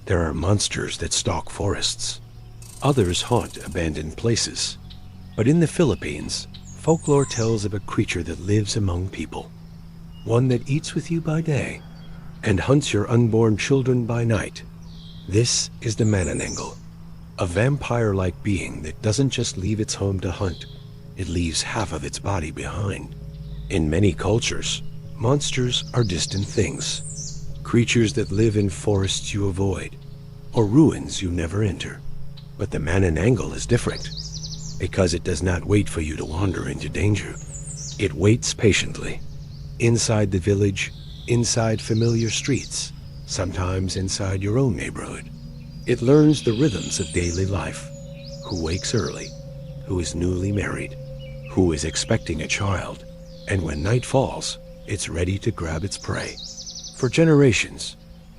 There are monsters that stalk forests. Others haunt abandoned places. But in the Philippines, folklore tells of a creature that lives among people. One that eats with you by day and hunts your unborn children by night. This is the Manananggal, a vampire-like being that doesn't just leave its home to hunt, it leaves half of its body behind. In many cultures, monsters are distant things, creatures that live in forests you avoid, or ruins you never enter. But the Manananggal is different, because it does not wait for you to wander into danger. It waits patiently, inside the village, inside familiar streets, sometimes inside your own neighborhood. It learns the rhythms of daily life, who wakes early, who is newly married, who is expecting a child, and when night falls, it's ready to grab its prey. For generations,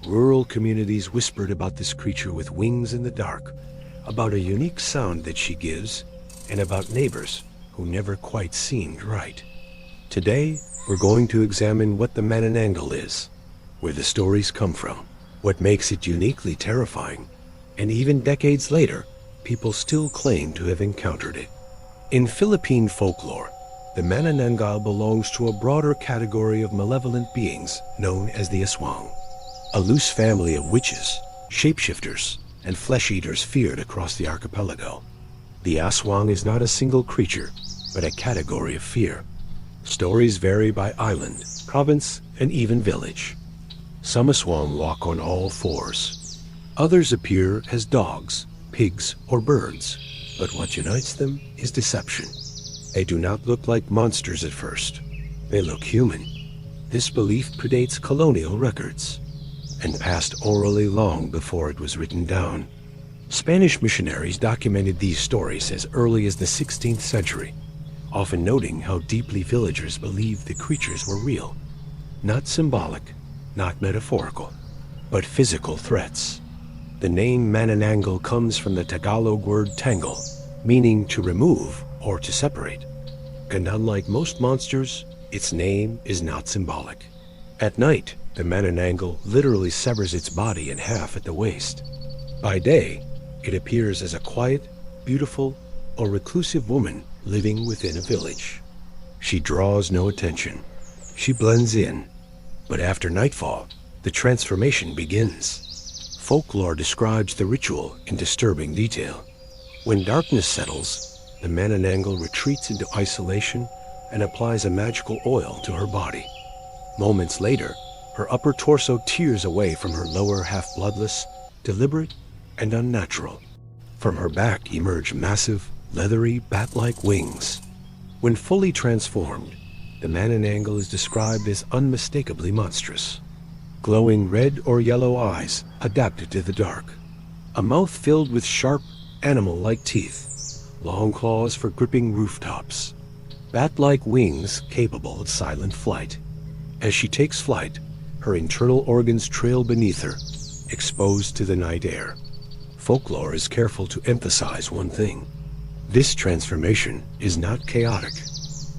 rural communities whispered about this creature with wings in the dark, about a unique sound that she gives, and about neighbors who never quite seemed right. Today, we're going to examine what the Manananggal is, where the stories come from, what makes it uniquely terrifying, and even decades later, people still claim to have encountered it. In Philippine folklore, the Manananggal belongs to a broader category of malevolent beings known as the aswang, a loose family of witches, shapeshifters, and flesh-eaters feared across the archipelago. The aswang is not a single creature, but a category of fear. Stories vary by island, province, and even village. Some aswang walk on all fours. Others appear as dogs, pigs, or birds, but what unites them is deception. They do not look like monsters at first. They look human. This belief predates colonial records and passed orally long before it was written down. Spanish missionaries documented these stories as early as the 16th century, often noting how deeply villagers believed the creatures were real, not symbolic, not metaphorical, but physical threats. The name Manananggal comes from the Tagalog word tangle, meaning to remove or to separate. And unlike most monsters, its name is not symbolic. At night, the Manananggal literally severs its body in half at the waist. By day, it appears as a quiet, beautiful, or reclusive woman living within a village. She draws no attention. She blends in. But after nightfall, the transformation begins. Folklore describes the ritual in disturbing detail. When darkness settles, the Manananggal retreats into isolation and applies a magical oil to her body. Moments later, her upper torso tears away from her lower half bloodless, deliberate, and unnatural. From her back emerge massive, leathery, bat-like wings. When fully transformed, the Manananggal is described as unmistakably monstrous. Glowing red or yellow eyes adapted to the dark. A mouth filled with sharp, animal-like teeth. Long claws for gripping rooftops. Bat-like wings capable of silent flight. As she takes flight, her internal organs trail beneath her, exposed to the night air. Folklore is careful to emphasize one thing. This transformation is not chaotic.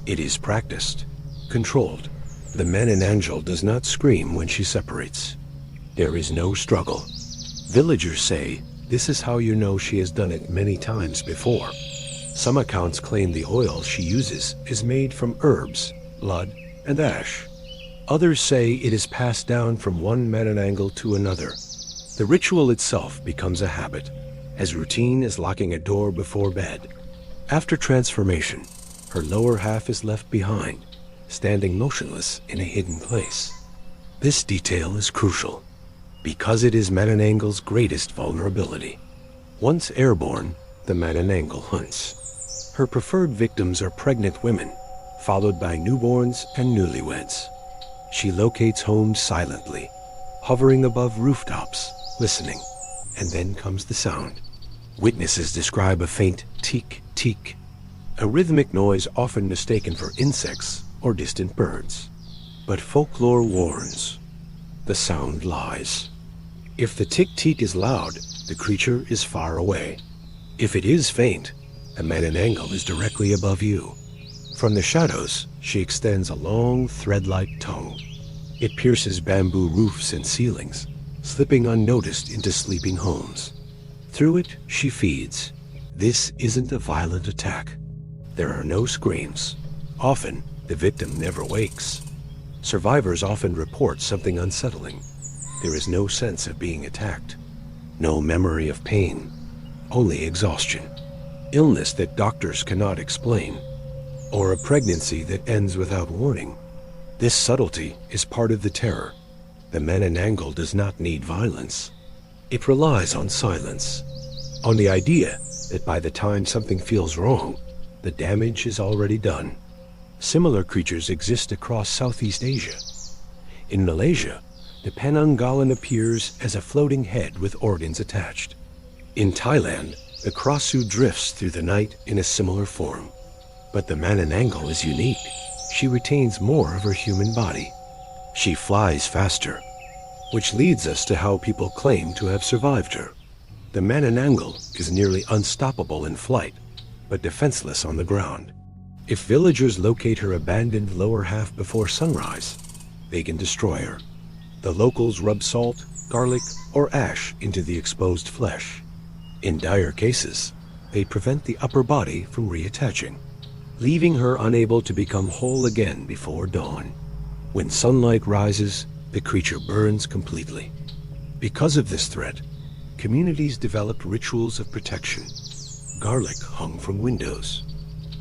It is practiced, controlled. The Manananggal does not scream when she separates. There is no struggle. Villagers say this is how you know she has done it many times before. Some accounts claim the oil she uses is made from herbs, blood, and ash. Others say it is passed down from one Manananggal to another. The ritual itself becomes a habit, as routine as locking a door before bed. After transformation, her lower half is left behind, standing motionless in a hidden place. This detail is crucial, because it is Manananggal's greatest vulnerability. Once airborne, the Manananggal hunts. Her preferred victims are pregnant women, followed by newborns and newlyweds. She locates homes silently, hovering above rooftops, listening, and then comes the sound. Witnesses describe a faint teek-teek, a rhythmic noise often mistaken for insects or distant birds. But folklore warns, the sound lies. If the tick-teek is loud, the creature is far away. If it is faint, a Manananggal is directly above you. From the shadows, she extends a long, thread-like tongue. It pierces bamboo roofs and ceilings, slipping unnoticed into sleeping homes. Through it, she feeds. This isn't a violent attack. There are no screams. Often, the victim never wakes. Survivors often report something unsettling. There is no sense of being attacked. No memory of pain. Only exhaustion. Illness that doctors cannot explain. Or a pregnancy that ends without warning. This subtlety is part of the terror. The Manananggal does not need violence. It relies on silence. On the idea that by the time something feels wrong, the damage is already done. Similar creatures exist across Southeast Asia. In Malaysia, the Penanggalan appears as a floating head with organs attached. In Thailand, the Krasu drifts through the night in a similar form. But the Manananggal is unique. She retains more of her human body. She flies faster, which leads us to how people claim to have survived her. The Manananggal is nearly unstoppable in flight, but defenseless on the ground. If villagers locate her abandoned lower half before sunrise, they can destroy her. The locals rub salt, garlic, or ash into the exposed flesh. In dire cases, they prevent the upper body from reattaching, leaving her unable to become whole again before dawn. When sunlight rises, the creature burns completely. Because of this threat, communities developed rituals of protection. Garlic hung from windows,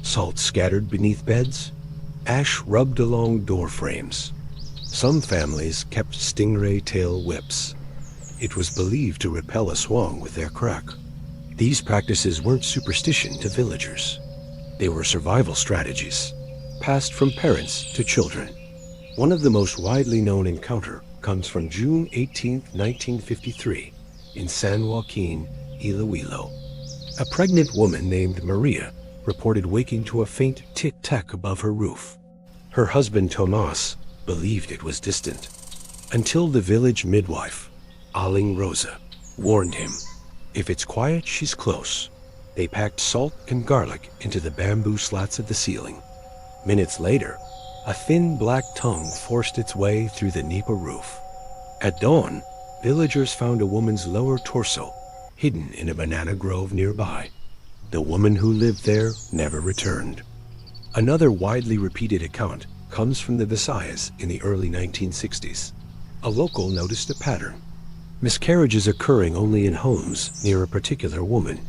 salt scattered beneath beds, ash rubbed along door frames. Some families kept stingray tail whips. It was believed to repel aswang with their crack. These practices weren't superstition to villagers. They were survival strategies, passed from parents to children. One of the most widely known encounter comes from June 18, 1953, in San Joaquin, Iloilo. A pregnant woman named Maria reported waking to a faint tic-tac above her roof. Her husband Tomas believed it was distant, until the village midwife, Aling Rosa, warned him, "If it's quiet, she's close." They packed salt and garlic into the bamboo slats of the ceiling. Minutes later, a thin black tongue forced its way through the nipa roof. At dawn, villagers found a woman's lower torso hidden in a banana grove nearby. The woman who lived there never returned. Another widely repeated account comes from the Visayas in the early 1960s. A local noticed a pattern. Miscarriages occurring only in homes near a particular woman.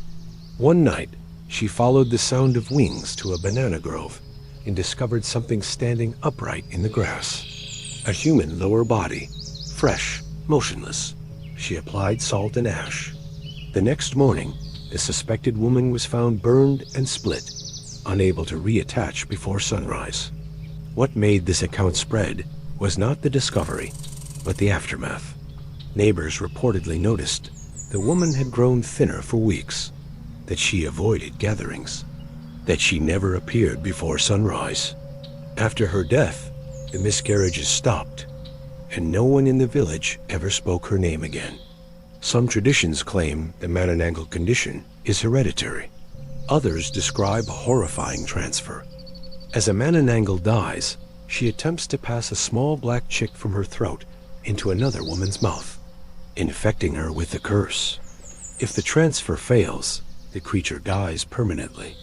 One night, she followed the sound of wings to a banana grove and discovered something standing upright in the grass. A human lower body, fresh, motionless. She applied salt and ash. The next morning, the suspected woman was found burned and split, unable to reattach before sunrise. What made this account spread was not the discovery, but the aftermath. Neighbors reportedly noticed the woman had grown thinner for weeks, that she avoided gatherings, that she never appeared before sunrise. After her death, the miscarriages stopped, and no one in the village ever spoke her name again. Some traditions claim the Manananggal condition is hereditary. Others describe a horrifying transfer. As a Manananggal dies, she attempts to pass a small black chick from her throat into another woman's mouth, infecting her with the curse. If the transfer fails, the creature dies permanently.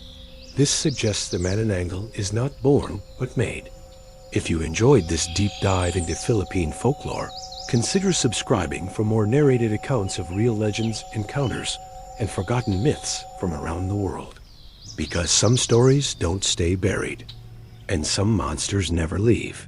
This suggests the Manananggal is not born, but made. If you enjoyed this deep dive into Philippine folklore, consider subscribing for more narrated accounts of real legends, encounters, and forgotten myths from around the world. Because some stories don't stay buried, and some monsters never leave.